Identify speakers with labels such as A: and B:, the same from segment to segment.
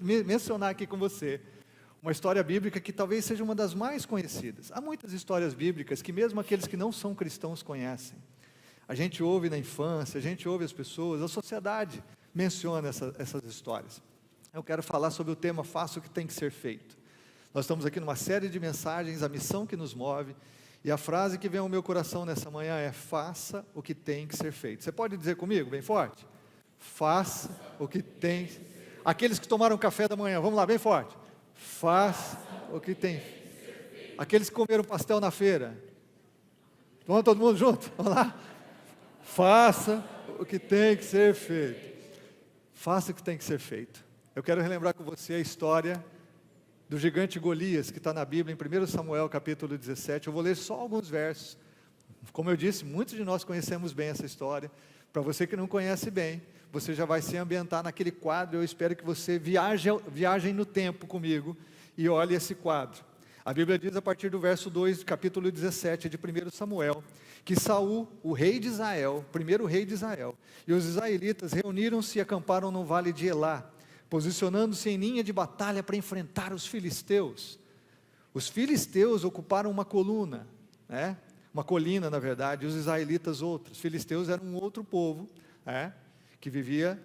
A: mencionar aqui com você uma história bíblica que talvez seja uma das mais conhecidas. Há muitas histórias bíblicas que mesmo aqueles que não são cristãos conhecem. A gente ouve na infância, a gente ouve as pessoas, a sociedade menciona essas histórias. Eu quero falar sobre o tema Faça o que tem que ser feito. Nós estamos aqui numa série de mensagens, a missão que nos move, e a frase que vem ao meu coração nessa manhã é: faça o que tem que ser feito. Você pode dizer comigo, bem forte? Faça o que tem. Aqueles que tomaram café da manhã, vamos lá, bem forte. Faça o que tem. Aqueles que comeram pastel na feira. Vamos todo mundo junto? Vamos lá? Faça o que tem que ser feito. Faça o que tem que ser feito. Eu quero relembrar com você a história do gigante Golias, que está na Bíblia, em 1 Samuel capítulo 17. Eu vou ler só alguns versos. Como eu disse, muitos de nós conhecemos bem essa história. Para você que não conhece bem, você já vai se ambientar naquele quadro. Eu espero que você viaje no tempo comigo e olhe esse quadro. A Bíblia diz a partir do verso 2, capítulo 17 de 1 Samuel, que Saul, o rei de Israel, primeiro rei de Israel, e os israelitas reuniram-se e acamparam no vale de Elá, posicionando-se em linha de batalha para enfrentar os filisteus. Os filisteus ocuparam uma coluna, uma colina na verdade, e os israelitas outros. Os filisteus eram um outro povo, que vivia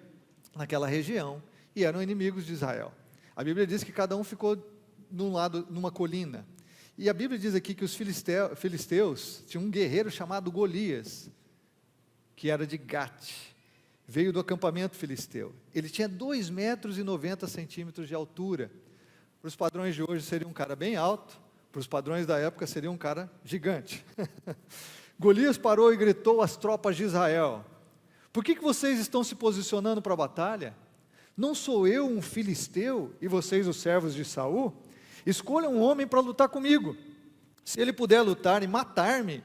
A: naquela região, e eram inimigos de Israel. A Bíblia diz que cada um ficou num lado, numa colina, e a Bíblia diz aqui que os filisteus tinham um guerreiro chamado Golias, que era de Gate, veio do acampamento filisteu. Ele tinha 2,90 metros de altura. Para os padrões de hoje seria um cara bem alto, para os padrões da época seria um cara gigante. Golias parou e gritou às tropas de Israel: por que vocês estão se posicionando para a batalha? Não sou eu um filisteu e vocês os servos de Saul? Escolham um homem para lutar comigo. Se ele puder lutar e matar-me,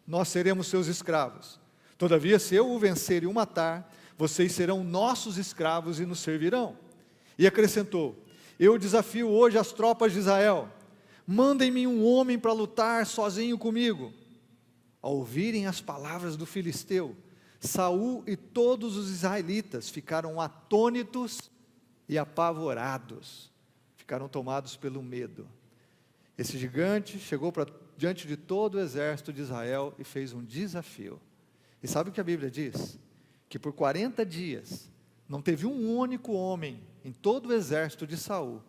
A: nós seremos seus escravos. Todavia, se eu o vencer e o matar, vocês serão nossos escravos e nos servirão. E acrescentou: eu desafio hoje as tropas de Israel, mandem-me um homem para lutar sozinho comigo. Ao ouvirem as palavras do filisteu, Saul e todos os israelitas ficaram atônitos e apavorados, ficaram tomados pelo medo. Esse gigante chegou diante de todo o exército de Israel e fez um desafio. E sabe o que a Bíblia diz? Que por 40 dias, não teve um único homem em todo o exército de Saul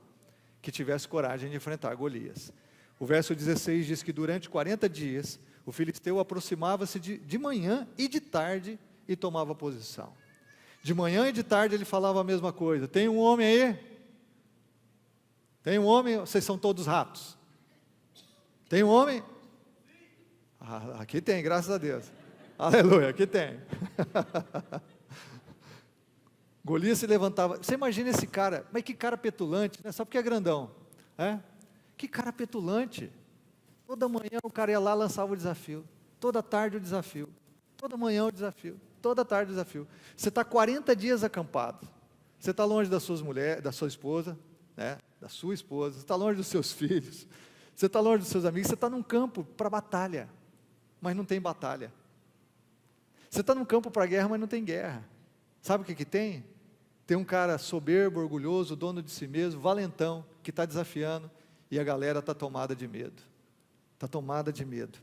A: que tivesse coragem de enfrentar Golias. O verso 16 diz que durante 40 dias, o filisteu aproximava-se de manhã e de tarde e tomava posição. De manhã e de tarde ele falava a mesma coisa: tem um homem aí? Tem um homem? Vocês são todos ratos? Tem um homem? Aqui tem, graças a Deus. Aleluia, aqui tem. Golias se levantava. Você imagina esse cara, mas que cara petulante, né? Só porque é grandão. Que cara petulante. Toda manhã o cara ia lá e lançava o desafio. Toda tarde o desafio. Toda manhã o desafio. Toda tarde o desafio. Você está 40 dias acampado. Você está longe das suas mulheres, da sua esposa, da sua esposa. Você está longe dos seus filhos. Você está longe dos seus amigos. Você está num campo para batalha, mas não tem batalha. Você está num campo para guerra, mas não tem guerra. Sabe o que tem? Tem um cara soberbo, orgulhoso, dono de si mesmo, valentão, que está desafiando, e a galera está tomada de medo. Está tomada de medo.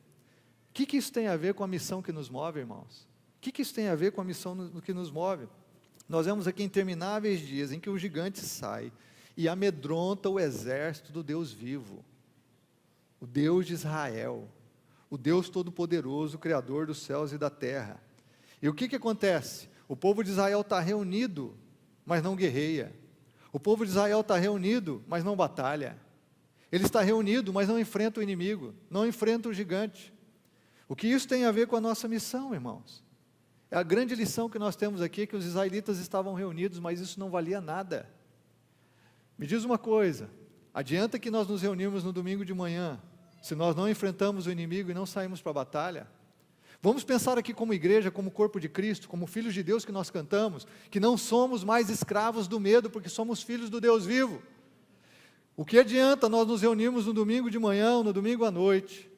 A: O que isso tem a ver com a missão que nos move, irmãos? O que isso tem a ver com a missão que nos move? Nós vemos aqui intermináveis dias em que o gigante sai e amedronta o exército do Deus vivo, o Deus de Israel, o Deus Todo-Poderoso, o Criador dos céus e da terra. E o que acontece? O povo de Israel está reunido, mas não guerreia. O povo de Israel está reunido, mas não batalha. Ele está reunido, mas não enfrenta o inimigo, não enfrenta o gigante. O que isso tem a ver com a nossa missão, irmãos? A grande lição que nós temos aqui é que os israelitas estavam reunidos, mas isso não valia nada. Me diz uma coisa: adianta que nós nos reunimos no domingo de manhã, se nós não enfrentamos o inimigo e não saímos para a batalha? Vamos pensar aqui como igreja, como corpo de Cristo, como filhos de Deus que nós cantamos, que não somos mais escravos do medo, porque somos filhos do Deus vivo. O que adianta nós nos reunirmos no domingo de manhã, ou no domingo à noite,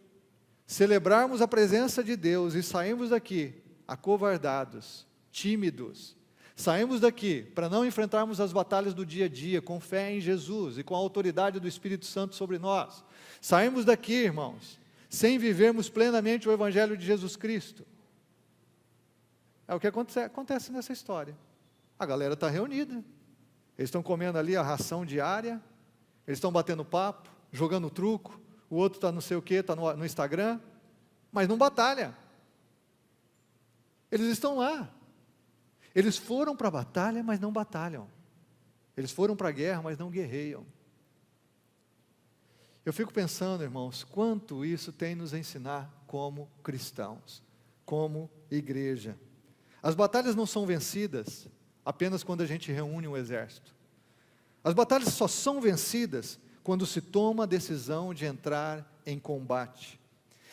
A: celebrarmos a presença de Deus e sairmos daqui acovardados, tímidos, Saímos daqui para não enfrentarmos as batalhas do dia a dia com fé em Jesus e com a autoridade do Espírito Santo sobre nós. Saímos daqui, irmãos, sem vivermos plenamente o Evangelho de Jesus Cristo. É o que acontece nessa história. A galera está reunida, eles estão comendo ali a ração diária, eles estão batendo papo, jogando truco, o outro está não sei o que, está no Instagram, mas não batalha. Eles estão lá. Eles foram para a batalha, mas não batalham. Eles foram para a guerra, mas não guerreiam. Eu fico pensando, irmãos, quanto isso tem nos ensinar como cristãos, como igreja. As batalhas não são vencidas apenas quando a gente reúne um exército. As batalhas só são vencidas quando se toma a decisão de entrar em combate.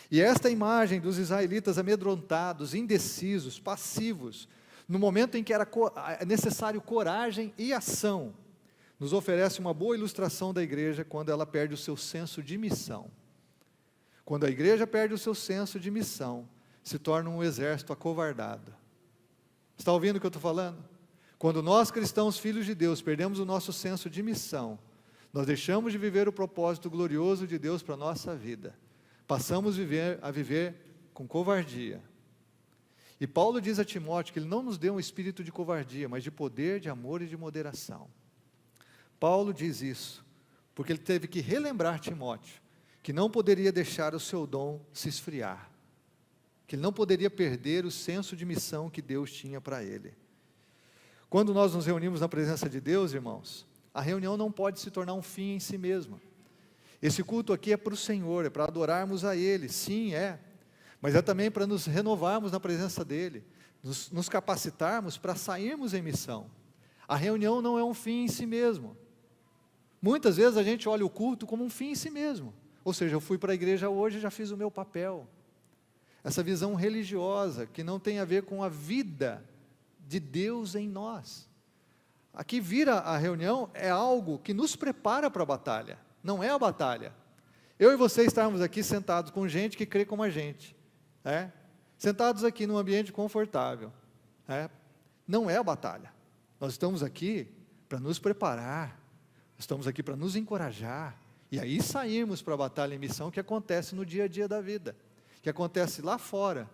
A: E esta imagem dos israelitas amedrontados, indecisos, passivos, no momento em que era necessário coragem e ação, nos oferece uma boa ilustração da igreja quando ela perde o seu senso de missão. Quando a igreja perde o seu senso de missão, se torna um exército acovardado. Está ouvindo o que eu estou falando? Quando nós cristãos, filhos de Deus, perdemos o nosso senso de missão, nós deixamos de viver o propósito glorioso de Deus para a nossa vida. Passamos a viver com covardia. E Paulo diz a Timóteo que ele não nos deu um espírito de covardia, mas de poder, de amor e de moderação. Paulo diz isso, porque ele teve que relembrar Timóteo, que não poderia deixar o seu dom se esfriar, que ele não poderia perder o senso de missão que Deus tinha para ele. Quando nós nos reunimos na presença de Deus, irmãos, a reunião não pode se tornar um fim em si mesma. Esse culto aqui é para o Senhor, é para adorarmos a Ele, sim, mas é também para nos renovarmos na presença dEle, nos capacitarmos para sairmos em missão. A reunião não é um fim em si mesmo. Muitas vezes a gente olha o culto como um fim em si mesmo, ou seja, eu fui para a igreja hoje e já fiz o meu papel. Essa visão religiosa que não tem a ver com a vida de Deus em nós. Aqui vir a reunião é algo que nos prepara para a batalha, não é a batalha. Eu e você estarmos aqui sentados com gente que crê como a gente, sentados aqui num ambiente confortável, não é a batalha. Nós estamos aqui para nos preparar, estamos aqui para nos encorajar, e aí saímos para a batalha e missão que acontece no dia a dia da vida, que acontece lá fora.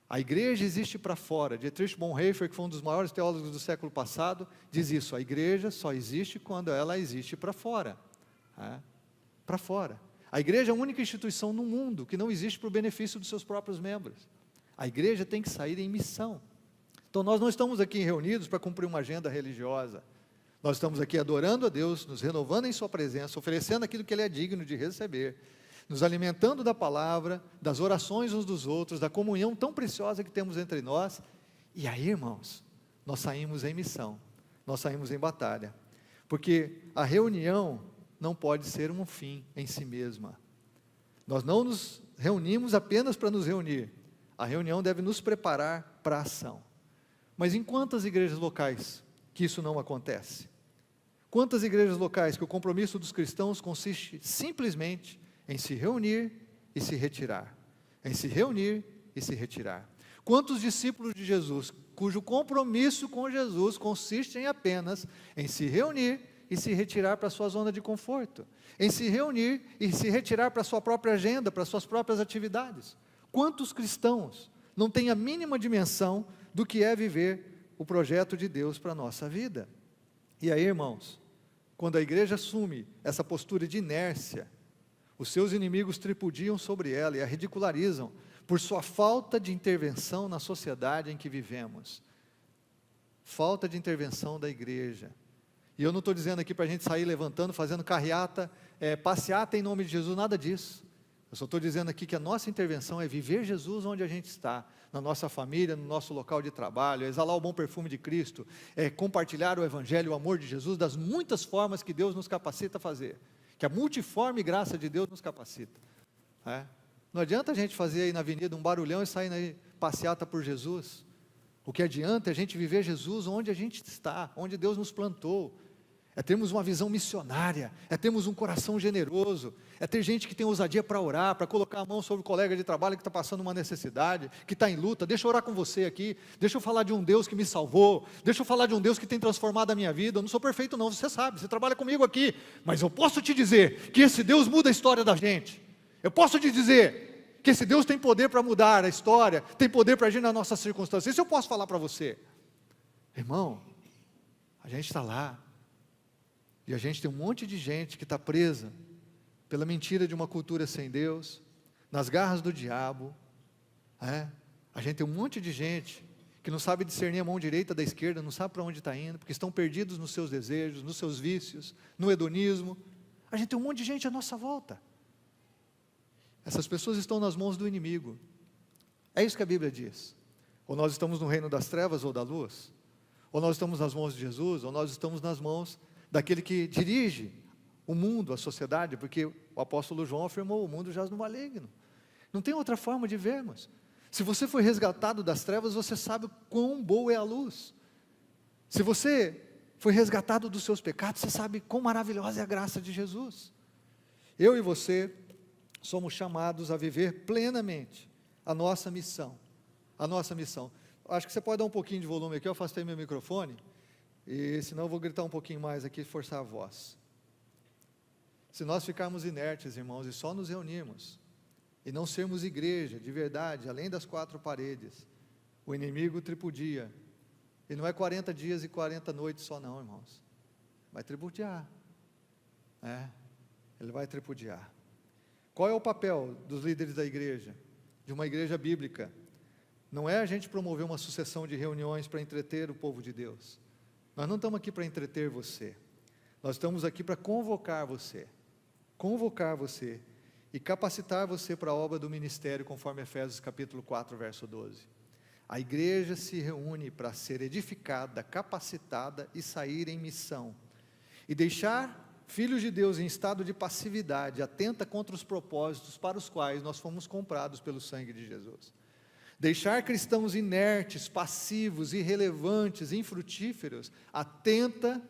A: A igreja existe para fora. Dietrich Bonhoeffer, que foi um dos maiores teólogos do século passado, diz isso: a igreja só existe quando ela existe para fora. Para fora. A igreja é a única instituição no mundo que não existe para o benefício dos seus próprios membros. A igreja tem que sair em missão. Então nós não estamos aqui reunidos para cumprir uma agenda religiosa. Nós estamos aqui adorando a Deus, nos renovando em sua presença, oferecendo aquilo que Ele é digno de receber, nos alimentando da palavra, das orações uns dos outros, da comunhão tão preciosa que temos entre nós. E aí, irmãos, nós saímos em missão, nós saímos em batalha, porque a reunião não pode ser um fim em si mesma. Nós não nos reunimos apenas para nos reunir, a reunião deve nos preparar para a ação. Mas em quantas igrejas locais que isso não acontece? Quantas igrejas locais que o compromisso dos cristãos consiste simplesmente em se reunir e se retirar, em se reunir e se retirar? Quantos discípulos de Jesus, cujo compromisso com Jesus consiste em apenas em se reunir e se retirar para a sua zona de conforto, em se reunir e se retirar para a sua própria agenda, para as suas próprias atividades? Quantos cristãos não têm a mínima dimensão do que é viver o projeto de Deus para a nossa vida? E aí, irmãos, quando a igreja assume essa postura de inércia, os seus inimigos tripudiam sobre ela e a ridicularizam por sua falta de intervenção na sociedade em que vivemos. Falta de intervenção da igreja. E eu não estou dizendo aqui para a gente sair levantando, fazendo carreata, passeata em nome de Jesus, nada disso. Eu só estou dizendo aqui que a nossa intervenção é viver Jesus onde a gente está, na nossa família, no nosso local de trabalho, é exalar o bom perfume de Cristo, é compartilhar o Evangelho, o amor de Jesus, das muitas formas que Deus nos capacita a fazer, que a multiforme graça de Deus nos capacita. Não adianta a gente fazer aí na avenida um barulhão e sair aí passeata por Jesus. O que adianta é a gente viver Jesus onde a gente está, onde Deus nos plantou. é termos uma visão missionária, é termos um coração generoso, é ter gente que tem ousadia para orar, para colocar a mão sobre o colega de trabalho que está passando uma necessidade, que está em luta. Deixa eu orar com você aqui, deixa eu falar de um Deus que me salvou, deixa eu falar de um Deus que tem transformado a minha vida. Eu não sou perfeito não, você sabe, você trabalha comigo aqui, mas eu posso te dizer que esse Deus muda a história da gente. Eu posso te dizer que esse Deus tem poder para mudar a história, tem poder para agir nas nossas circunstâncias. Isso eu posso falar para você. Irmão, a gente está lá, e a gente tem um monte de gente que está presa pela mentira de uma cultura sem Deus, nas garras do diabo. A gente tem um monte de gente que não sabe discernir a mão direita da esquerda, não sabe para onde está indo, porque estão perdidos nos seus desejos, nos seus vícios, no hedonismo. A gente tem um monte de gente à nossa volta. Essas pessoas estão nas mãos do inimigo. É isso que a Bíblia diz. Ou nós estamos no reino das trevas ou da luz, ou nós estamos nas mãos de Jesus, ou nós estamos nas mãos daquele que dirige o mundo, a sociedade, porque o apóstolo João afirmou: o mundo jaz no maligno. Não tem outra forma de vermos. Se você foi resgatado das trevas, você sabe quão boa é a luz. Se você foi resgatado dos seus pecados, você sabe quão maravilhosa é a graça de Jesus. Eu e você somos chamados a viver plenamente a nossa missão. A nossa missão. Acho que você pode dar um pouquinho de volume aqui, eu afastei meu microfone, e senão eu vou gritar um pouquinho mais aqui e forçar a voz. Se nós ficarmos inertes, irmãos, e só nos reunirmos, e não sermos igreja de verdade, além das quatro paredes, o inimigo tripudia. E não é 40 dias e 40 noites só não, irmãos. Vai tripudiar. Ele vai tripudiar. Qual é o papel dos líderes da igreja? De uma igreja bíblica? Não é a gente promover uma sucessão de reuniões para entreter o povo de Deus. Nós não estamos aqui para entreter você. Nós estamos aqui para convocar você e capacitar você para a obra do ministério, conforme Efésios capítulo 4, verso 12. A igreja se reúne para ser edificada, capacitada e sair em missão. E deixar filhos de Deus em estado de passividade, atenta contra os propósitos para os quais nós fomos comprados pelo sangue de Jesus. Deixar cristãos inertes, passivos, irrelevantes, infrutíferos, atenta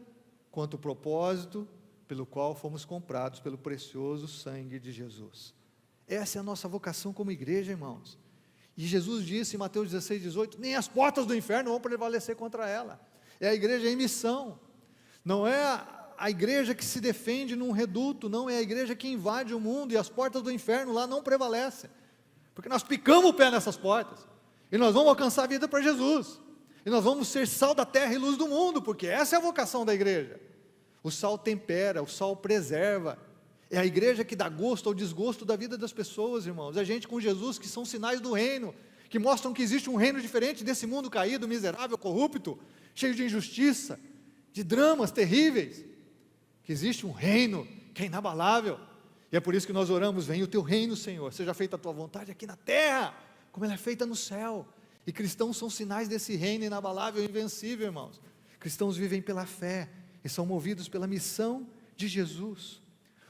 A: quanto ao propósito pelo qual fomos comprados pelo precioso sangue de Jesus. Essa é a nossa vocação como igreja, irmãos. E Jesus disse em Mateus 16, 18, nem as portas do inferno vão prevalecer contra ela. É a igreja em missão. Não é a igreja que se defende num reduto, não, é a igreja que invade o mundo, e as portas do inferno lá não prevalecem. Porque nós picamos o pé nessas portas, e nós vamos alcançar a vida para Jesus, e nós vamos ser sal da terra e luz do mundo, porque essa é a vocação da igreja. O sal tempera, o sal preserva, é a igreja que dá gosto ou desgosto da vida das pessoas, irmãos. É gente com Jesus que são sinais do reino, que mostram que existe um reino diferente desse mundo caído, miserável, corrupto, cheio de injustiça, de dramas terríveis, que existe um reino que é inabalável. E é por isso que nós oramos: venha o teu reino, Senhor, seja feita a tua vontade aqui na terra, como ela é feita no céu. E cristãos são sinais desse reino inabalável e invencível, irmãos. Cristãos vivem pela fé e são movidos pela missão de Jesus.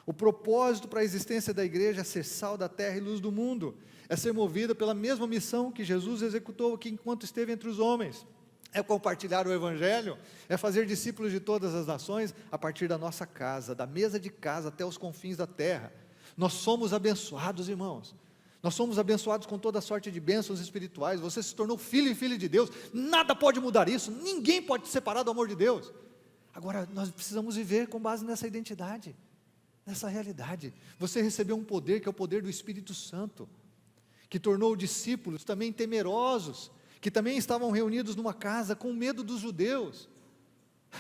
A: O propósito para a existência da igreja é ser sal da terra e luz do mundo, é ser movida pela mesma missão que Jesus executou aqui enquanto esteve entre os homens. É compartilhar o evangelho, é fazer discípulos de todas as nações a partir da nossa casa, da mesa de casa até os confins da terra. Nós somos abençoados, irmãos. Nós somos abençoados com toda sorte de bênçãos espirituais. Você se tornou filho e filha de Deus. Nada pode mudar isso. Ninguém pode te separar do amor de Deus. Agora, nós precisamos viver com base nessa identidade, nessa realidade. Você recebeu um poder que é o poder do Espírito Santo, que tornou discípulos também temerosos, que também estavam reunidos numa casa com medo dos judeus.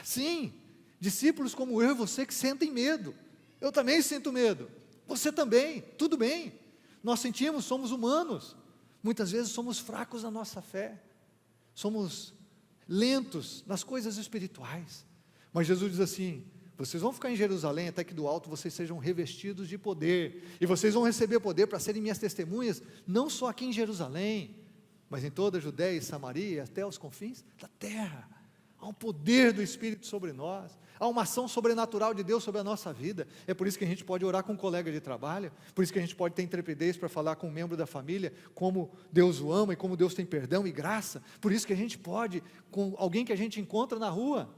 A: Sim, discípulos como eu e você que sentem medo. Eu também sinto medo. Você também, tudo bem. Nós sentimos, somos humanos. Muitas vezes somos fracos na nossa fé. Somos lentos nas coisas espirituais. Mas Jesus diz assim: vocês vão ficar em Jerusalém até que do alto vocês sejam revestidos de poder. E vocês vão receber poder para serem minhas testemunhas, não só aqui em Jerusalém, mas em toda a Judéia e Samaria, até os confins da terra. Há um poder do Espírito sobre nós, há uma ação sobrenatural de Deus sobre a nossa vida. É por isso que a gente pode orar com um colega de trabalho, por isso que a gente pode ter intrepidez para falar com um membro da família, como Deus o ama e como Deus tem perdão e graça. Por isso que a gente pode, com alguém que a gente encontra na rua,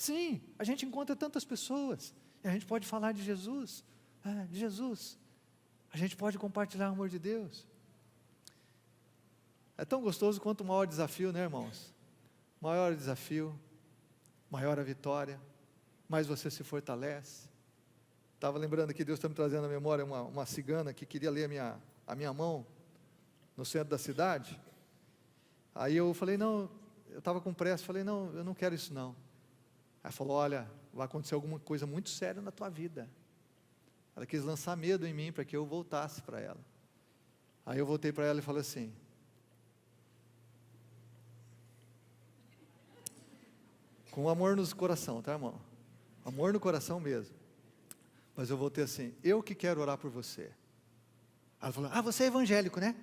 A: Sim, a gente encontra tantas pessoas, e a gente pode falar de Jesus, de Jesus. A gente pode compartilhar o amor de Deus. É tão gostoso quanto o maior desafio, né, irmãos? Maior o desafio, maior a vitória, mais você se fortalece. Estava lembrando que Deus está me trazendo à memória uma cigana que queria ler a minha mão no centro da cidade. Aí eu falei, não, eu estava com pressa, falei, não, eu não quero isso não. Aí falou, olha, vai acontecer alguma coisa muito séria na tua vida. Ela quis lançar medo em mim para que eu voltasse para ela. Aí eu voltei para ela e falei assim, com amor no coração, tá, irmão? Amor no coração mesmo. Mas eu voltei assim, eu que quero orar por você. Ela falou, você é evangélico, né?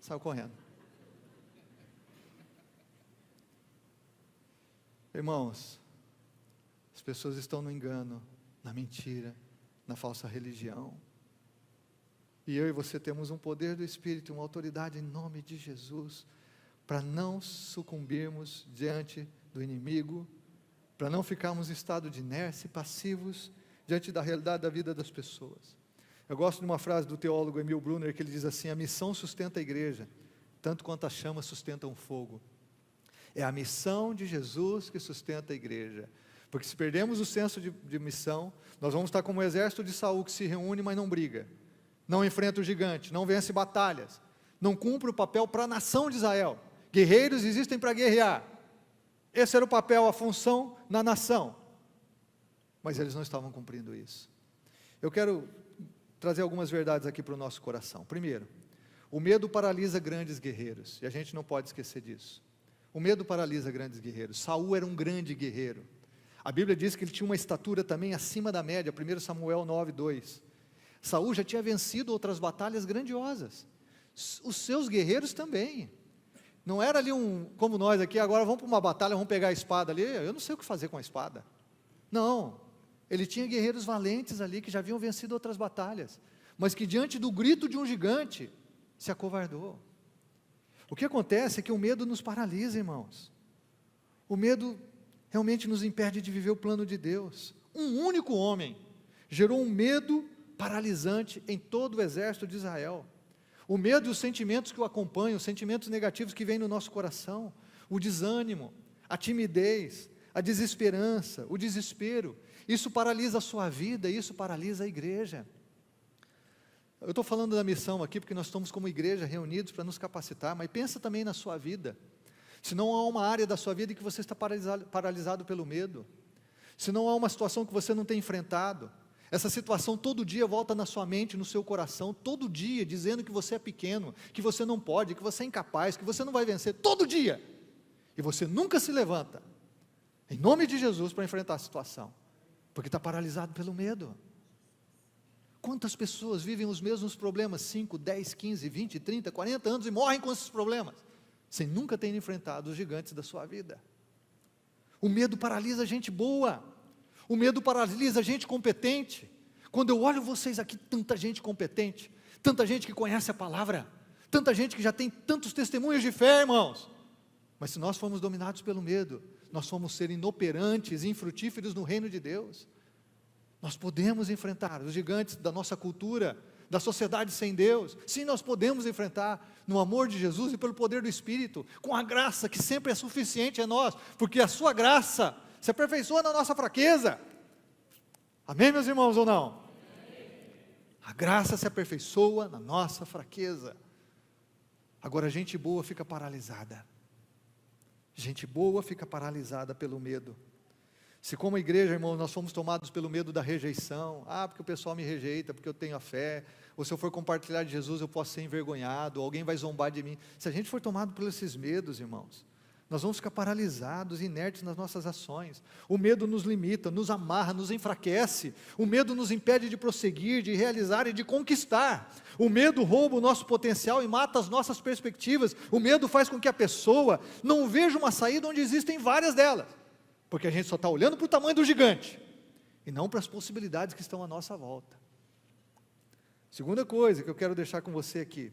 A: Saiu correndo. Irmãos, as pessoas estão no engano, na mentira, na falsa religião. E eu e você temos um poder do Espírito, uma autoridade em nome de Jesus, para não sucumbirmos diante do inimigo, para não ficarmos em estado de inércia e passivos diante da realidade da vida das pessoas. Eu gosto de uma frase do teólogo Emil Brunner, que ele diz assim, a missão sustenta a igreja, tanto quanto a chama sustenta um fogo. É a missão de Jesus que sustenta a igreja, porque se perdemos o senso de missão, nós vamos estar como o exército de Saul, que se reúne, mas não briga, não enfrenta o gigante, não vence batalhas, não cumpre o papel para a nação de Israel. Guerreiros existem para guerrear, esse era o papel, a função na nação, mas eles não estavam cumprindo isso. Eu quero trazer algumas verdades aqui para o nosso coração. Primeiro, o medo paralisa grandes guerreiros, e a gente não pode esquecer disso. O medo paralisa grandes guerreiros. Saul era um grande guerreiro. A Bíblia diz que ele tinha uma estatura também acima da média, 1 Samuel 9:2. Saul já tinha vencido outras batalhas grandiosas. Os seus guerreiros também. Não era ali como nós aqui, agora vamos para uma batalha, vamos pegar a espada ali, eu não sei o que fazer com a espada. Não, ele tinha guerreiros valentes ali, que já haviam vencido outras batalhas, mas que diante do grito de um gigante, se acovardou. O que acontece é que o medo nos paralisa, irmãos. O medo realmente nos impede de viver o plano de Deus. Um único homem gerou um medo paralisante em todo o exército de Israel. O medo e os sentimentos que o acompanham, os sentimentos negativos que vêm no nosso coração, o desânimo, a timidez, a desesperança, o desespero, isso paralisa a sua vida, isso paralisa a igreja. Eu estou falando da missão aqui porque nós estamos como igreja reunidos para nos capacitar, mas pensa também na sua vida. Se não há uma área da sua vida em que você está paralisado pelo medo, se não há uma situação que você não tem enfrentado, essa situação todo dia volta na sua mente, no seu coração, todo dia dizendo que você é pequeno, que você não pode, que você é incapaz, que você não vai vencer, todo dia, e você nunca se levanta, em nome de Jesus, para enfrentar a situação, porque está paralisado pelo medo. Quantas pessoas vivem os mesmos problemas, 5, 10, 15, 20, 30, 40 anos, e morrem com esses problemas, sem nunca terem enfrentado os gigantes da sua vida. O medo paralisa gente boa, o medo paralisa gente competente. Quando eu olho vocês aqui, tanta gente competente, tanta gente que conhece a palavra, tanta gente que já tem tantos testemunhos de fé, irmãos, mas se nós formos dominados pelo medo, nós vamos ser inoperantes, infrutíferos no reino de Deus. Nós podemos enfrentar os gigantes da nossa cultura, da sociedade sem Deus. Sim, nós podemos enfrentar no amor de Jesus e pelo poder do Espírito, com a graça que sempre é suficiente a nós, porque a sua graça se aperfeiçoa na nossa fraqueza. Amém, meus irmãos, ou não? A graça se aperfeiçoa na nossa fraqueza. Agora, gente boa fica paralisada. Gente boa fica paralisada pelo medo. Se como igreja, irmão, nós fomos tomados pelo medo da rejeição, porque o pessoal me rejeita, porque eu tenho a fé, ou se eu for compartilhar de Jesus, eu posso ser envergonhado, alguém vai zombar de mim. Se a gente for tomado por esses medos, irmãos, nós vamos ficar paralisados, inertes nas nossas ações. O medo nos limita, nos amarra, nos enfraquece. O medo nos impede de prosseguir, de realizar e de conquistar. O medo rouba o nosso potencial e mata as nossas perspectivas. O medo faz com que a pessoa não veja uma saída onde existem várias delas, porque a gente só está olhando para o tamanho do gigante, e não para as possibilidades que estão à nossa volta. Segunda coisa que eu quero deixar com você aqui,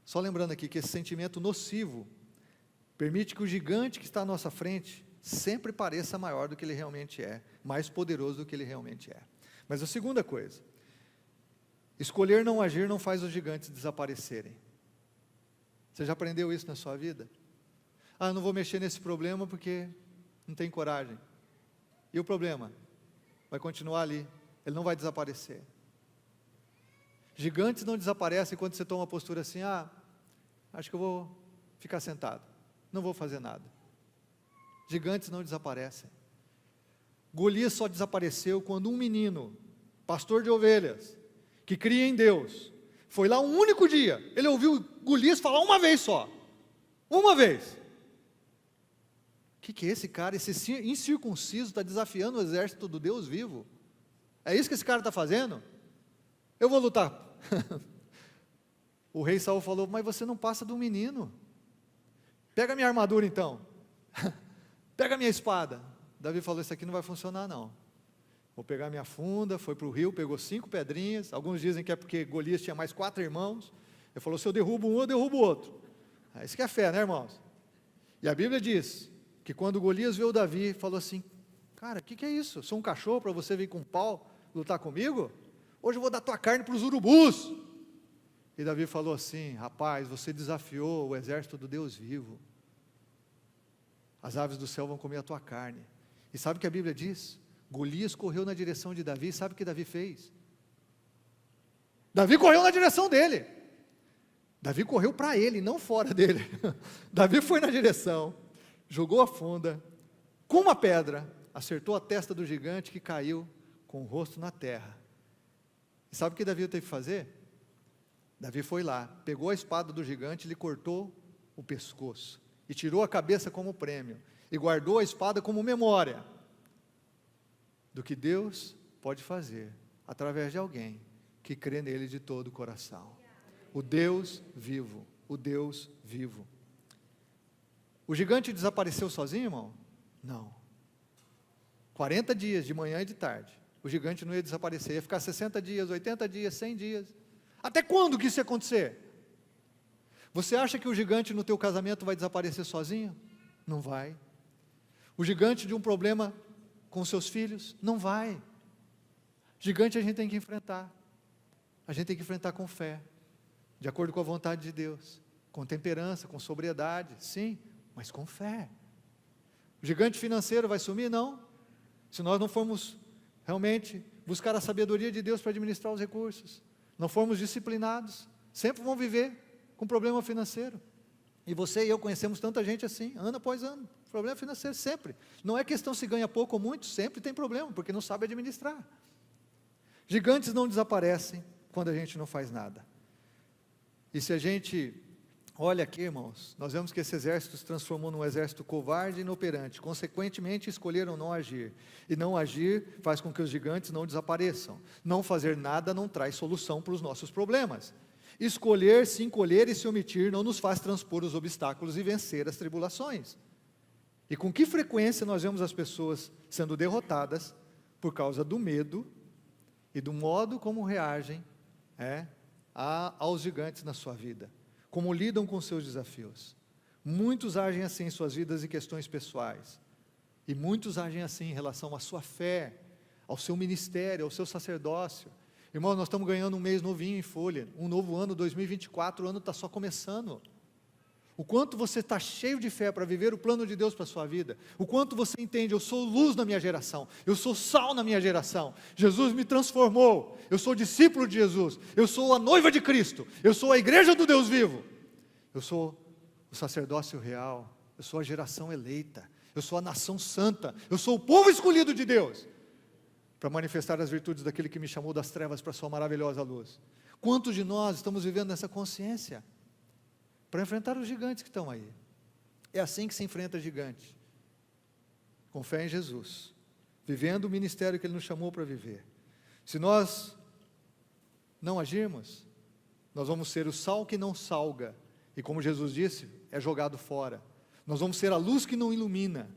A: só lembrando aqui que esse sentimento nocivo, Permite que o gigante que está à nossa frente sempre pareça maior do que ele realmente é, mais poderoso do que ele realmente é. Mas a segunda coisa, escolher não agir não faz os gigantes desaparecerem. Você já aprendeu isso na sua vida? Não vou mexer nesse problema porque não tem coragem. E o problema? Vai continuar ali, ele não vai desaparecer. Gigantes não desaparecem quando você toma uma postura assim, acho que eu vou ficar sentado, não vou fazer nada. Gigantes não desaparecem. Golias só desapareceu quando um menino, pastor de ovelhas, que cria em Deus, foi lá um único dia, ele ouviu Golias falar uma vez só, uma vez. O que é esse cara, esse incircunciso está desafiando o exército do Deus vivo? É isso que esse cara está fazendo? Eu vou lutar. O rei Saul falou, mas você não passa de um menino. Pega minha armadura então. Pega minha espada. Davi falou, isso aqui não vai funcionar não. Vou pegar minha funda, foi para o rio, pegou 5 pedrinhas. Alguns dizem que é porque Golias tinha mais 4 irmãos. Ele falou, se eu derrubo um, eu derrubo o outro. Isso que é fé, né, irmãos? E a Bíblia diz que quando Golias viu Davi, falou assim, cara, o que é isso? Eu sou um cachorro para você vir com um pau lutar comigo? Hoje eu vou dar tua carne para os urubus. E Davi falou assim, rapaz, você desafiou o exército do Deus vivo. As aves do céu vão comer a tua carne. E sabe o que a Bíblia diz? Golias correu na direção de Davi, sabe o que Davi fez? Davi correu na direção dele. Davi correu para ele, não fora dele. Davi foi na direção, jogou a funda, com uma pedra, acertou a testa do gigante que caiu com o rosto na terra. E sabe o que Davi teve que fazer? Davi foi lá, pegou a espada do gigante, lhe cortou o pescoço, e tirou a cabeça como prêmio, e guardou a espada como memória, do que Deus pode fazer, através de alguém, que crê nele de todo o coração, o Deus vivo, o Deus vivo. O gigante desapareceu sozinho, irmão? Não, 40 dias, de manhã e de tarde, o gigante não ia desaparecer, ia ficar 60 dias, 80 dias, 100 dias, até quando que isso ia acontecer? Você acha que o gigante no teu casamento vai desaparecer sozinho? Não vai. O gigante de um problema com seus filhos? Não vai. Gigante a gente tem que enfrentar. A gente tem que enfrentar com fé, de acordo com a vontade de Deus, com temperança, com sobriedade, sim, mas com fé. O gigante financeiro vai sumir? Não. Se nós não formos realmente buscar a sabedoria de Deus para administrar os recursos, não formos disciplinados, sempre vão viver com problema financeiro. E você e eu conhecemos tanta gente assim, ano após ano, problema financeiro sempre. Não é questão se ganha pouco ou muito, sempre tem problema, porque não sabe administrar. Gigantes não desaparecem quando a gente não faz nada. E se a gente olha aqui, irmãos, nós vemos que esse exército se transformou num exército covarde e inoperante, consequentemente escolheram não agir, e não agir faz com que os gigantes não desapareçam. Não fazer nada não traz solução para os nossos problemas. Escolher, se encolher e se omitir não nos faz transpor os obstáculos e vencer as tribulações. E com que frequência nós vemos as pessoas sendo derrotadas por causa do medo e do modo como reagem aos gigantes na sua vida, como lidam com seus desafios. Muitos agem assim em suas vidas e questões pessoais, e muitos agem assim em relação à sua fé, ao seu ministério, ao seu sacerdócio. Irmão, nós estamos ganhando um mês novinho em folha, um novo ano, 2024, o ano está só começando. O quanto você está cheio de fé para viver o plano de Deus para a sua vida, o quanto você entende, eu sou luz na minha geração, eu sou sal na minha geração, Jesus me transformou, eu sou discípulo de Jesus, eu sou a noiva de Cristo, eu sou a igreja do Deus vivo, eu sou o sacerdócio real, eu sou a geração eleita, eu sou a nação santa, eu sou o povo escolhido de Deus, para manifestar as virtudes daquele que me chamou das trevas para a sua maravilhosa luz. Quantos de nós estamos vivendo nessa consciência? Para enfrentar os gigantes que estão aí. É assim que se enfrenta gigante. Com fé em Jesus. Vivendo o ministério que Ele nos chamou para viver. Se nós não agirmos, nós vamos ser o sal que não salga. E como Jesus disse, é jogado fora. Nós vamos ser a luz que não ilumina.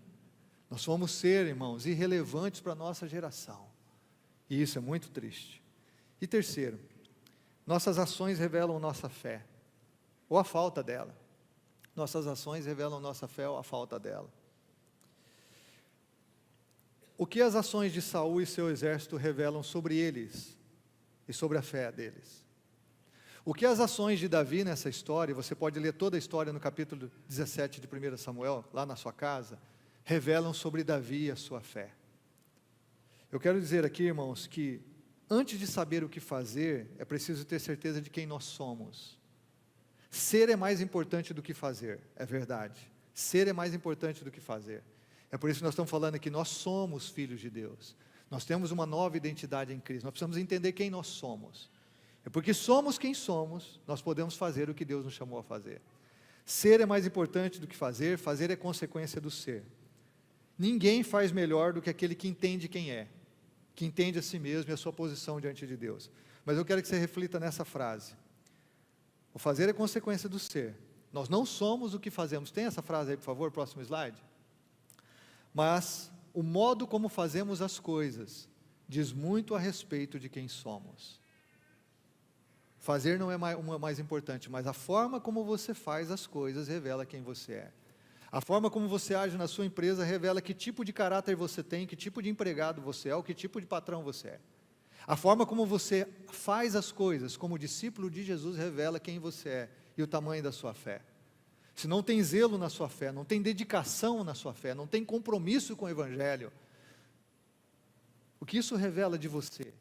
A: Nós vamos ser, irmãos, irrelevantes para a nossa geração. E isso é muito triste. E terceiro, nossas ações revelam nossa fé, ou a falta dela. Nossas ações revelam nossa fé ou a falta dela. O que as ações de Saul e seu exército revelam sobre eles e sobre a fé deles? O que as ações de Davi nessa história, você pode ler toda a história no capítulo 17 de 1 Samuel, lá na sua casa, revelam sobre Davi e a sua fé. Eu quero dizer aqui, irmãos, que antes de saber o que fazer, é preciso ter certeza de quem nós somos. Ser é mais importante do que fazer, é verdade. Ser é mais importante do que fazer. É por isso que nós estamos falando aqui, nós somos filhos de Deus. Nós temos uma nova identidade em Cristo, nós precisamos entender quem nós somos. É porque somos quem somos, nós podemos fazer o que Deus nos chamou a fazer. Ser é mais importante do que fazer é consequência do ser. Ninguém faz melhor do que aquele que entende quem é, que entende a si mesmo e a sua posição diante de Deus. Mas eu quero que você reflita nessa frase. O fazer é consequência do ser. Nós não somos o que fazemos. Tem essa frase aí, por favor, próximo slide? Mas o modo como fazemos as coisas diz muito a respeito de quem somos. Fazer não é mais importante, mas a forma como você faz as coisas revela quem você é. A forma como você age na sua empresa revela que tipo de caráter você tem, que tipo de empregado você é, ou que tipo de patrão você é. A forma como você faz as coisas como discípulo de Jesus revela quem você é e o tamanho da sua fé. Se não tem zelo na sua fé, não tem dedicação na sua fé, não tem compromisso com o Evangelho, o que isso revela de você?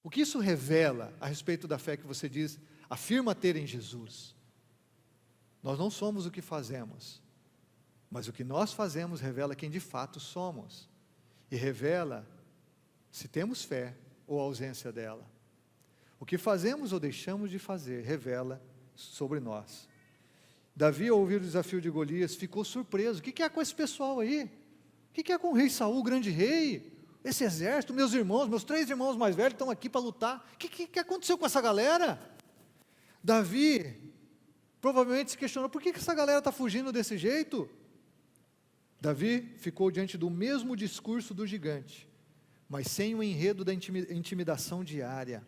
A: O que isso revela a respeito da fé que você diz, afirma ter em Jesus? Nós não somos o que fazemos, mas o que nós fazemos revela quem de fato somos, e revela se temos fé ou ausência dela. O que fazemos ou deixamos de fazer revela sobre nós. Davi, ao ouvir o desafio de Golias, ficou surpreso. O que é com esse pessoal aí? O que é com o rei Saul, o grande rei? Esse exército, meus irmãos, meus 3 irmãos mais velhos estão aqui para lutar. O que aconteceu com essa galera? Davi provavelmente se questionou, por que essa galera está fugindo desse jeito? Davi ficou diante do mesmo discurso do gigante, mas sem o enredo da intimidação diária.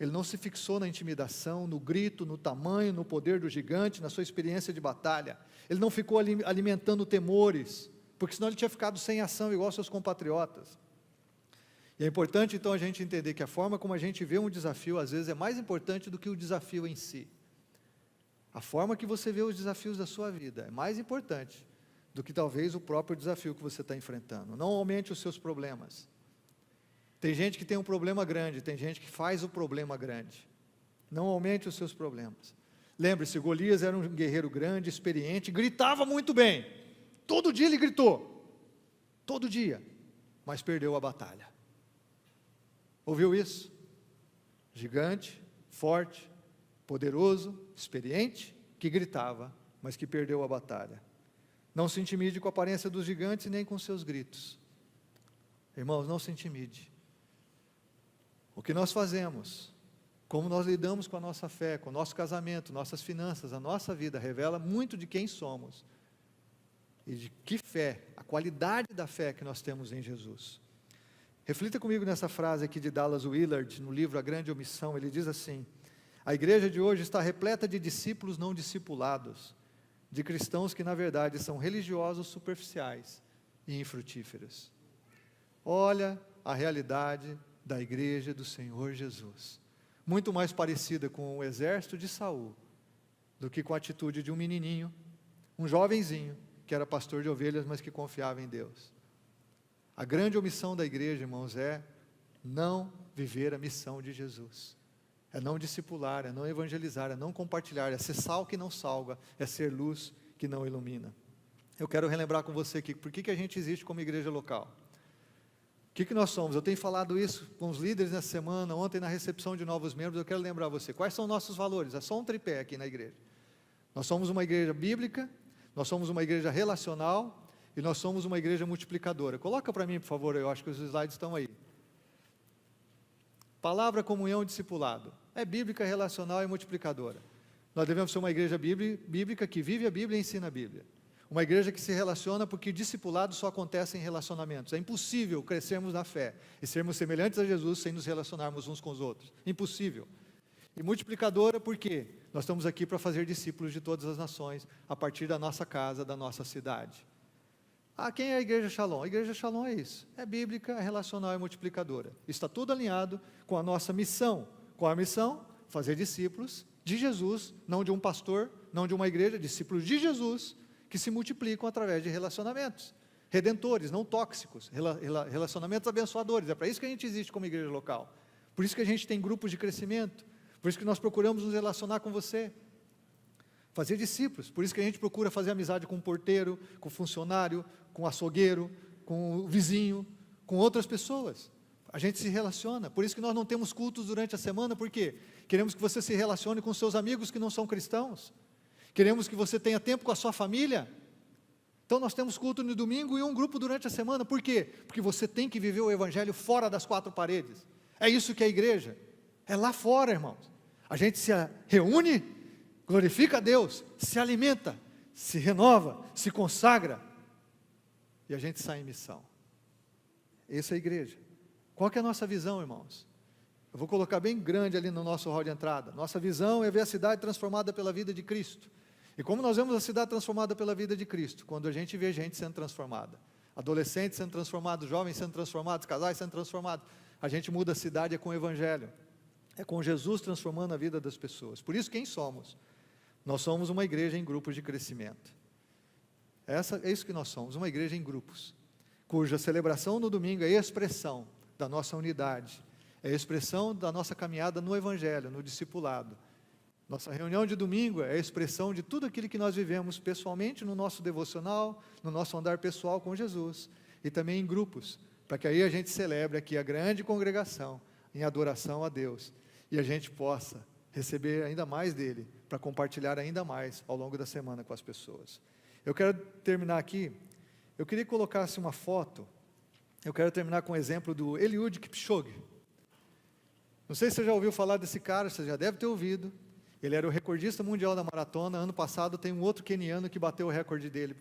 A: Ele não se fixou na intimidação, no grito, no tamanho, no poder do gigante, na sua experiência de batalha. Ele não ficou alimentando temores, porque senão ele tinha ficado sem ação, igual seus compatriotas. E é importante então a gente entender que a forma como a gente vê um desafio, às vezes é mais importante do que o desafio em si. A forma que você vê os desafios da sua vida é mais importante do que talvez o próprio desafio que você está enfrentando. Não aumente os seus problemas. Tem gente que tem um problema grande, tem gente que faz o problema grande. Não aumente os seus problemas. Lembre-se, Golias era um guerreiro grande, experiente, gritava muito bem. Todo dia ele gritou. Todo dia. Mas perdeu a batalha. Ouviu isso? Gigante, forte, poderoso, experiente, que gritava, mas que perdeu a batalha. Não se intimide com a aparência dos gigantes nem com seus gritos. Irmãos, não se intimide. O que nós fazemos, como nós lidamos com a nossa fé, com o nosso casamento, nossas finanças, a nossa vida, revela muito de quem somos e de que fé, a qualidade da fé que nós temos em Jesus. Reflita comigo nessa frase aqui de Dallas Willard, no livro A Grande Omissão. Ele diz assim: a igreja de hoje está repleta de discípulos não discipulados, de cristãos que na verdade são religiosos superficiais e infrutíferos. Olha a realidade da igreja do Senhor Jesus, muito mais parecida com o exército de Saul, do que com a atitude de um menininho, um jovenzinho, que era pastor de ovelhas, mas que confiava em Deus. A grande omissão da igreja, irmãos, é não viver a missão de Jesus, é não discipular, é não evangelizar, é não compartilhar, é ser sal que não salga, é ser luz que não ilumina. Eu quero relembrar com você aqui, por que a gente existe como igreja local? O que nós somos? Eu tenho falado isso com os líderes nessa semana, ontem na recepção de novos membros. Eu quero lembrar você, quais são nossos valores? É só um tripé aqui na igreja. Nós somos uma igreja bíblica, nós somos uma igreja relacional e nós somos uma igreja multiplicadora. Coloca para mim, por favor, eu acho que os slides estão aí. Palavra, comunhão e discipulado. É bíblica, relacional e multiplicadora. Nós devemos ser uma igreja bíblica que vive a Bíblia e ensina a Bíblia. Uma igreja que se relaciona, porque discipulado só acontece em relacionamentos. É impossível crescermos na fé e sermos semelhantes a Jesus sem nos relacionarmos uns com os outros. Impossível. E multiplicadora, por quê? Nós estamos aqui para fazer discípulos de todas as nações, a partir da nossa casa, da nossa cidade. Quem é a Igreja Shalom? A Igreja Shalom é isso, é bíblica, é relacional e multiplicadora. Está tudo alinhado com a nossa missão. Qual a missão? Fazer discípulos de Jesus, não de um pastor, não de uma igreja, discípulos de Jesus, que se multiplicam através de relacionamentos redentores, não tóxicos, relacionamentos abençoadores. É para isso que a gente existe como igreja local. Por isso que a gente tem grupos de crescimento, por isso que nós procuramos nos relacionar com você, fazer discípulos. Por isso que a gente procura fazer amizade com o porteiro, com o funcionário, com o açougueiro, com o vizinho, com outras pessoas. A gente se relaciona. Por isso que nós não temos cultos durante a semana. Por quê? Queremos que você se relacione com seus amigos que não são cristãos. Queremos que você tenha tempo com a sua família. Então nós temos culto no domingo e um grupo durante a semana. Por quê? Porque você tem que viver o evangelho fora das quatro paredes. É isso que é a igreja. É lá fora, irmãos. A gente se reúne, glorifica a Deus, se alimenta, se renova, se consagra. E a gente sai em missão. Essa é a igreja. Qual que é a nossa visão, irmãos? Eu vou colocar bem grande ali no nosso hall de entrada. Nossa visão é ver a cidade transformada pela vida de Cristo. E como nós vemos a cidade transformada pela vida de Cristo? Quando a gente vê gente sendo transformada. Adolescentes sendo transformados, jovens sendo transformados, casais sendo transformados. A gente muda a cidade com o Evangelho. É com Jesus transformando a vida das pessoas. Por isso, quem somos? Nós somos uma igreja em grupos de crescimento. É isso que nós somos, uma igreja em grupos, cuja celebração no domingo é expressão da nossa unidade, é expressão da nossa caminhada no Evangelho, no discipulado. Nossa reunião de domingo é a expressão de tudo aquilo que nós vivemos pessoalmente no nosso devocional, no nosso andar pessoal com Jesus, e também em grupos, para que aí a gente celebre aqui a grande congregação, em adoração a Deus, e a gente possa receber ainda mais dele, para compartilhar ainda mais ao longo da semana com as pessoas. Eu quero terminar aqui, eu queria que colocasse uma foto, eu quero terminar com o exemplo do Eliud Kipchoge. Não sei se você já ouviu falar desse cara, você já deve ter ouvido. Ele era o recordista mundial da maratona. Ano passado tem um outro queniano que bateu o recorde dele.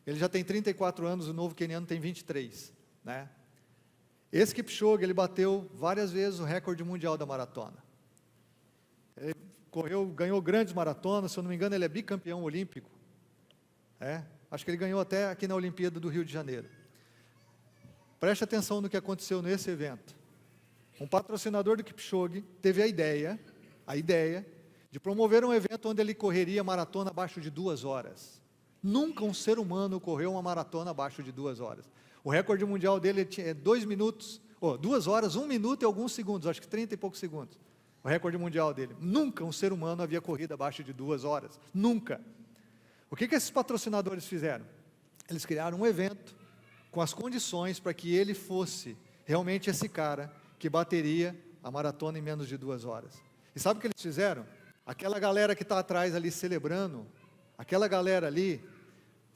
A: Ele já tem 34 anos, o novo queniano tem 23, né? Esse Kipchoge, ele bateu várias vezes o recorde mundial da maratona. Ele ganhou grandes maratonas, se eu não me engano ele é bicampeão olímpico. Acho que ele ganhou até aqui na Olimpíada do Rio de Janeiro. Preste atenção no que aconteceu nesse evento. Um patrocinador do Kipchoge teve a ideia de promover um evento onde ele correria maratona abaixo de 2 horas. Nunca um ser humano correu uma maratona abaixo de 2 horas. O recorde mundial dele é 2 horas, 1 minuto e alguns segundos, acho que 30 e poucos segundos. O recorde mundial dele. Nunca um ser humano havia corrido abaixo de 2 horas. Nunca. O que esses patrocinadores fizeram? Eles criaram um evento com as condições para que ele fosse realmente esse cara que bateria a maratona em menos de 2 horas. E sabe o que eles fizeram? Aquela galera que está atrás ali celebrando, aquela galera ali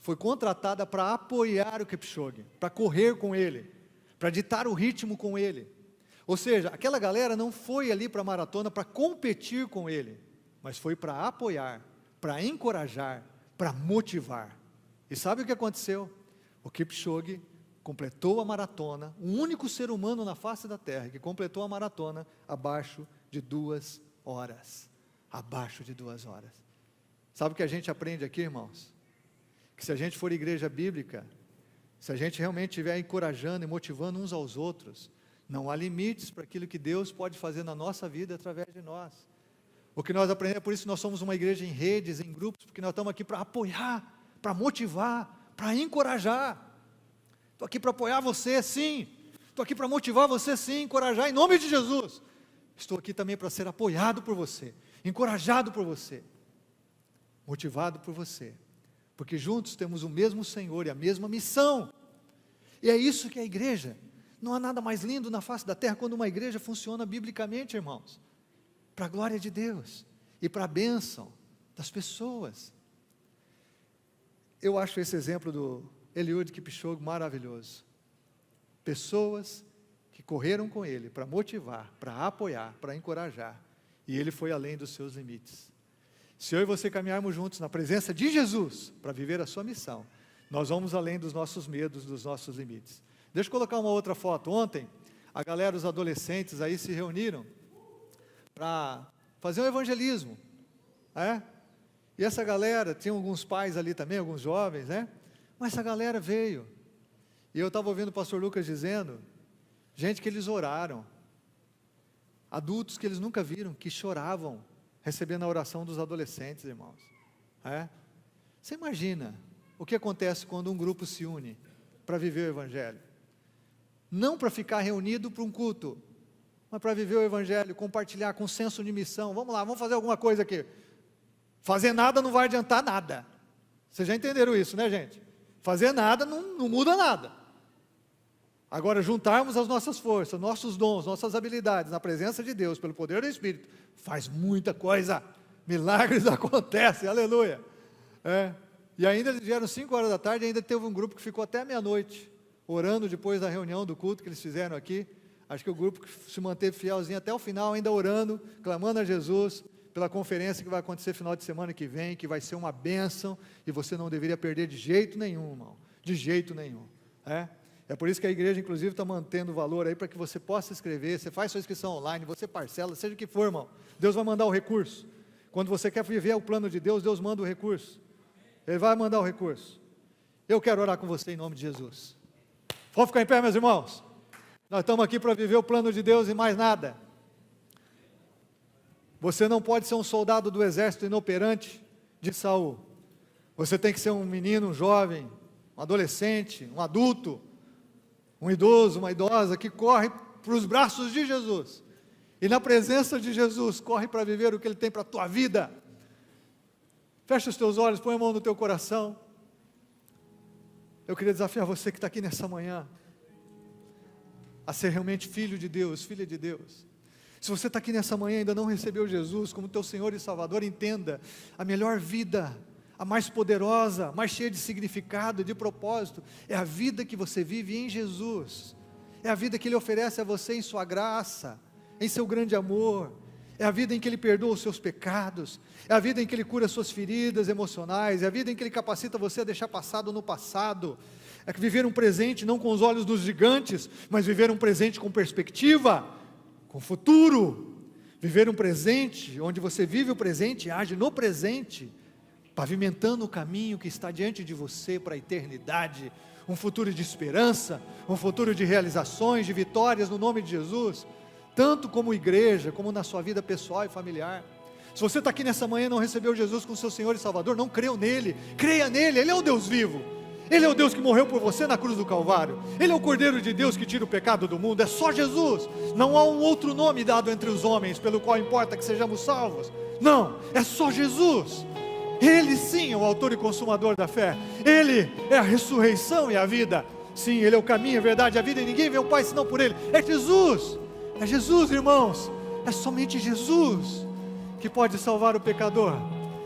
A: foi contratada para apoiar o Kipchoge, para correr com ele, para ditar o ritmo com ele. Ou seja, aquela galera não foi ali para a maratona para competir com ele, mas foi para apoiar, para encorajar, para motivar. E sabe o que aconteceu? O Kipchoge completou a maratona, o único ser humano na face da terra que completou a maratona abaixo de 2 horas. Abaixo de 2 horas. Sabe o que a gente aprende aqui, irmãos? Que se a gente for igreja bíblica, se a gente realmente estiver encorajando e motivando uns aos outros, não há limites para aquilo que Deus pode fazer na nossa vida através de nós. O que nós aprendemos, por isso nós somos uma igreja em redes, em grupos, porque nós estamos aqui para apoiar, para motivar, para encorajar. Estou aqui para apoiar você, sim. Estou aqui para motivar você, sim, encorajar em nome de Jesus. Estou aqui também para ser apoiado por você, encorajado por você, motivado por você, porque juntos temos o mesmo Senhor e a mesma missão. E é isso que é a igreja. Não há nada mais lindo na face da terra quando uma igreja funciona biblicamente, irmãos, para a glória de Deus e para a bênção das pessoas. Eu acho esse exemplo do Eliud Kipchoge maravilhoso. Pessoas que correram com ele para motivar, para apoiar, para encorajar, e ele foi além dos seus limites. Se eu e você caminharmos juntos na presença de Jesus para viver a sua missão, nós vamos além dos nossos medos, dos nossos limites. Deixa eu colocar uma outra foto. Ontem, a galera, os adolescentes aí se reuniram para fazer um evangelismo. E essa galera, tinha alguns pais ali também, alguns jovens, mas essa galera veio, e eu estava ouvindo o pastor Lucas dizendo, gente que eles oraram, adultos que eles nunca viram, que choravam, recebendo a oração dos adolescentes, irmãos. Você imagina o que acontece quando um grupo se une para viver o Evangelho? Não para ficar reunido para um culto, mas para viver o Evangelho, compartilhar com senso de missão. Vamos lá, vamos fazer alguma coisa aqui. Fazer nada não vai adiantar nada. Vocês já entenderam isso, né, gente? Fazer nada não muda nada. Agora, juntarmos as nossas forças, nossos dons, nossas habilidades, na presença de Deus, pelo poder do Espírito, faz muita coisa. Milagres acontecem, aleluia. E ainda eles vieram 5 horas da tarde, e ainda teve um grupo que ficou até meia-noite, orando depois da reunião do culto que eles fizeram aqui. Acho que o grupo que se manteve fielzinho até o final, ainda orando, clamando a Jesus, pela conferência que vai acontecer final de semana que vem, que vai ser uma bênção, e você não deveria perder de jeito nenhum, irmão, de jeito nenhum. É por isso que a igreja, inclusive, está mantendo o valor aí, para que você possa escrever, você faz sua inscrição online, você parcela, seja o que for, irmão, Deus vai mandar o recurso. Quando você quer viver o plano de Deus, Deus manda o recurso, Ele vai mandar o recurso. Eu quero orar com você em nome de Jesus. Vamos ficar em pé, meus irmãos? Nós estamos aqui para viver o plano de Deus e mais nada. Você não pode ser um soldado do exército inoperante de Saul. Você tem que ser um menino, um jovem, um adolescente, um adulto, um idoso, uma idosa, que corre para os braços de Jesus, e na presença de Jesus, corre para viver o que Ele tem para a tua vida. Fecha os teus olhos, põe a mão no teu coração. Eu queria desafiar você que está aqui nessa manhã, a ser realmente filho de Deus, filha de Deus. Se você está aqui nessa manhã e ainda não recebeu Jesus como teu Senhor e Salvador, entenda, a melhor vida, a mais poderosa, mais cheia de significado, de propósito, é a vida que você vive em Jesus, é a vida que Ele oferece a você em sua graça, em seu grande amor, é a vida em que Ele perdoa os seus pecados, é a vida em que Ele cura as suas feridas emocionais, é a vida em que Ele capacita você a deixar passado no passado, é viver um presente não com os olhos dos gigantes, mas viver um presente com perspectiva, com futuro, viver um presente, onde você vive o presente e age no presente, pavimentando o caminho que está diante de você para a eternidade, um futuro de esperança, um futuro de realizações, de vitórias no nome de Jesus, tanto como igreja, como na sua vida pessoal e familiar. Se você está aqui nessa manhã e não recebeu Jesus como seu Senhor e Salvador, não creu nele, creia nele, Ele é o Deus vivo, Ele é o Deus que morreu por você na cruz do Calvário, Ele é o Cordeiro de Deus que tira o pecado do mundo, é só Jesus, não há um outro nome dado entre os homens, pelo qual importa que sejamos salvos, não, é só Jesus. Ele sim é o autor e consumador da fé, Ele é a ressurreição e a vida, sim, Ele é o caminho, a verdade e a vida, e ninguém vê o Pai senão por Ele, é Jesus, irmãos, é somente Jesus que pode salvar o pecador,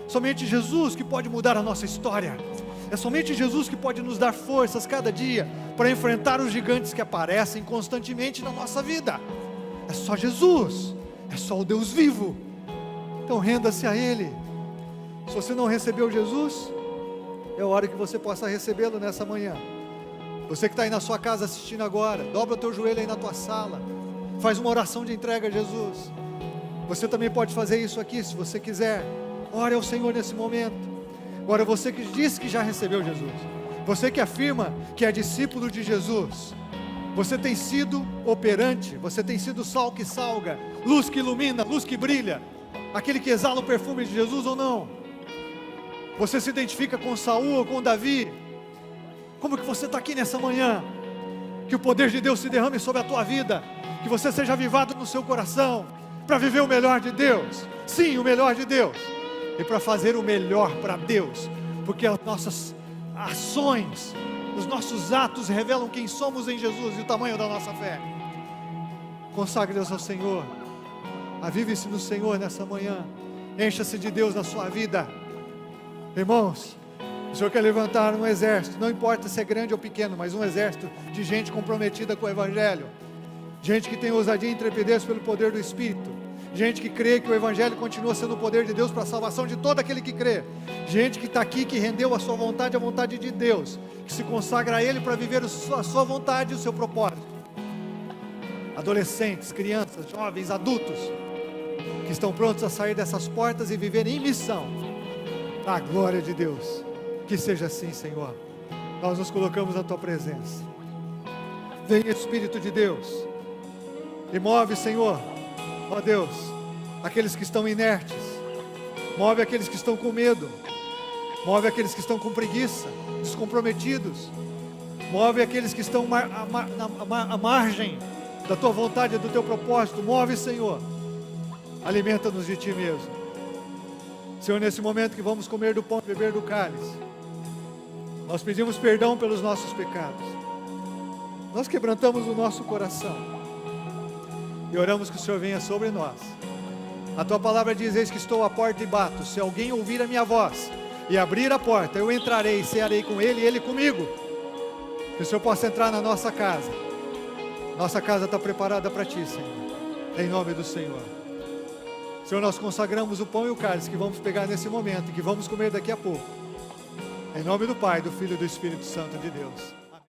A: somente Jesus que pode mudar a nossa história, é somente Jesus que pode nos dar forças cada dia, para enfrentar os gigantes que aparecem constantemente na nossa vida, é só Jesus, é só o Deus vivo, então renda-se a Ele. Se você não recebeu Jesus, é hora que você possa recebê-lo nessa manhã. Você que está aí na sua casa assistindo agora, dobra o teu joelho aí na tua sala, faz uma oração de entrega a Jesus. Você também pode fazer isso aqui, se você quiser. Ore ao Senhor nesse momento. Agora, você que diz que já recebeu Jesus, você que afirma que é discípulo de Jesus, você tem sido operante, você tem sido sal que salga, luz que ilumina, luz que brilha, aquele que exala o perfume de Jesus ou não? Você se identifica com Saul ou com Davi? Como que você está aqui nessa manhã? Que o poder de Deus se derrame sobre a tua vida, que você seja avivado no seu coração, para viver o melhor de Deus, sim, o melhor de Deus, e para fazer o melhor para Deus, porque as nossas ações, os nossos atos revelam quem somos em Jesus e o tamanho da nossa fé. Consagre-Deus ao Senhor, avive-se no Senhor nessa manhã, encha-se de Deus na sua vida. Irmãos, o Senhor quer levantar um exército, não importa se é grande ou pequeno, mas um exército de gente comprometida com o Evangelho, gente que tem ousadia e intrepidez pelo poder do Espírito, gente que crê que o Evangelho continua sendo o poder de Deus para a salvação de todo aquele que crê, gente que está aqui, que rendeu a sua vontade à vontade de Deus, que se consagra a Ele para viver a sua vontade e o seu propósito. Adolescentes, crianças, jovens, adultos, que estão prontos a sair dessas portas e viver em missão, para a glória de Deus. Que seja assim, Senhor. Nós nos colocamos na Tua presença. Vem, Espírito de Deus, e move, Senhor, ó Deus, aqueles que estão inertes, move aqueles que estão com medo, move aqueles que estão com preguiça, descomprometidos, move aqueles que estão à margem da Tua vontade e do Teu propósito. Move, Senhor, alimenta-nos de Ti mesmo. Senhor, nesse momento que vamos comer do pão e beber do cálice, nós pedimos perdão pelos nossos pecados, nós quebrantamos o nosso coração e oramos que o Senhor venha sobre nós. A Tua palavra diz: eis que estou à porta e bato, se alguém ouvir a minha voz e abrir a porta, eu entrarei e cearei com ele e ele comigo. Que o Senhor possa entrar na nossa casa. Nossa casa está preparada para Ti, Senhor, em nome do Senhor. Senhor, nós consagramos o pão e o cálice que vamos pegar nesse momento e que vamos comer daqui a pouco, em nome do Pai, do Filho e do Espírito Santo de Deus.